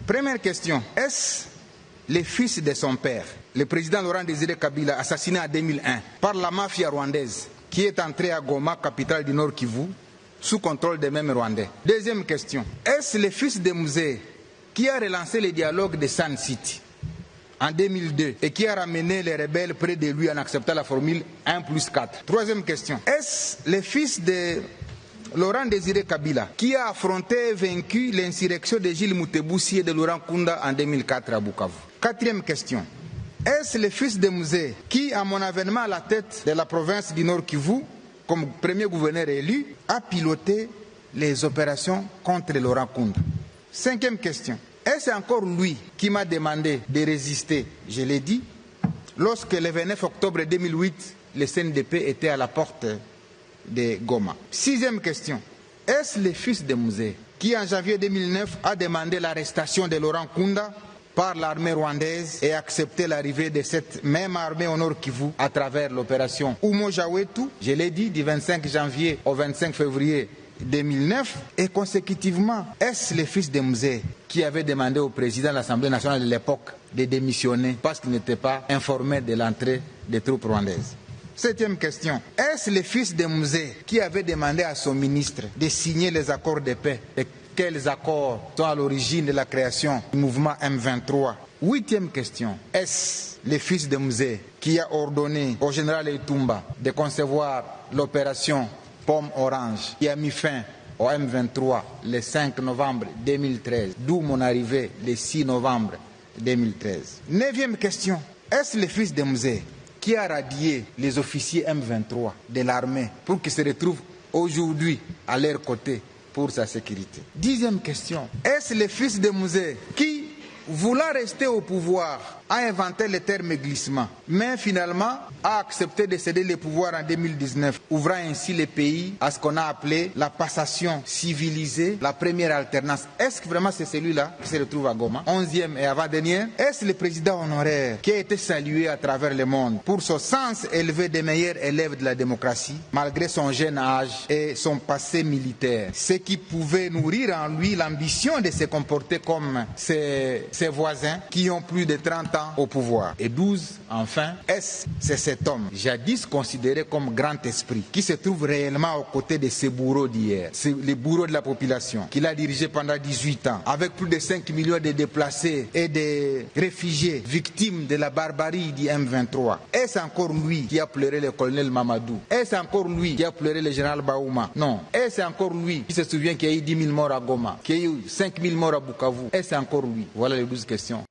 Première question, est-ce le fils de son père, le président Laurent Désiré Kabila, assassiné en 2001 par la mafia rwandaise, qui est entré à Goma, capitale du Nord Kivu, sous contrôle des mêmes Rwandais? Deuxième question, est-ce le fils de Musée qui a relancé le dialogue de Sun City en 2002 et qui a ramené les rebelles près de lui en acceptant la formule 1+4? Troisième question, est-ce le fils de Laurent Désiré Kabila qui a affronté et vaincu l'insurrection de Gilles Moutebousi et de Laurent Kunda en 2004 à Bukavu? Quatrième question, est-ce le fils de Musée qui, à mon avènement à la tête de la province du Nord Kivu, comme premier gouverneur élu, a piloté les opérations contre Laurent Kunda? Cinquième question, est-ce encore lui qui m'a demandé de résister, je l'ai dit, lorsque le 29 octobre 2008, le CNDP était à la porte de Goma? Sixième question, est-ce le fils de Musée qui, en janvier 2009, a demandé l'arrestation de Laurent Kunda par l'armée rwandaise et accepté l'arrivée de cette même armée au Nord Kivu à travers l'opération Umojawetu, je l'ai dit, du 25 janvier au 25 février 2009, et consécutivement, est-ce le fils de Musée qui avait demandé au président de l'Assemblée nationale de l'époque de démissionner parce qu'il n'était pas informé de l'entrée des troupes rwandaises? Septième question, est-ce le fils de Musée qui avait demandé à son ministre de signer les accords de paix? Et quels accords sont à l'origine de la création du mouvement M23? Huitième question, est-ce le fils de Musée qui a ordonné au général Etumba de concevoir l'opération Pomme Orange qui a mis fin au M23 le 5 novembre 2013, d'où mon arrivée le 6 novembre 2013? Neuvième question, est-ce le fils de Musée qui a radié les officiers M23 de l'armée pour qu'ils se retrouvent aujourd'hui à leur côté pour sa sécurité? Dixième question, est-ce le fils de Musée qui, voulant rester au pouvoir, a inventé le terme glissement, mais finalement a accepté de céder le pouvoir en 2019, ouvrant ainsi le pays à ce qu'on a appelé la passation civilisée, la première alternance? Est-ce que vraiment c'est celui-là qui se retrouve à Goma? Onzième et avant-dernier, est-ce le président honoraire qui a été salué à travers le monde pour son sens élevé des meilleurs élèves de la démocratie, malgré son jeune âge et son passé militaire, ce qui pouvait nourrir en lui l'ambition de se comporter comme ses voisins qui ont plus de 30 ans au pouvoir? Et 12, enfin, est-ce c'est cet homme, jadis considéré comme grand esprit, qui se trouve réellement aux côtés de ses bourreaux d'hier, les bourreaux de la population, qu'il a dirigé pendant 18 ans, avec plus de 5 millions de déplacés et de réfugiés, victimes de la barbarie du M23? Est-ce encore lui qui a pleuré le colonel Mamadou? Est-ce encore lui qui a pleuré le général Baouma? Non. Est-ce encore lui qui se souvient qu'il y a eu 10 000 morts à Goma, qu'il y a eu 5 000 morts à Bukavu? Est-ce encore lui? Voilà les 12 questions.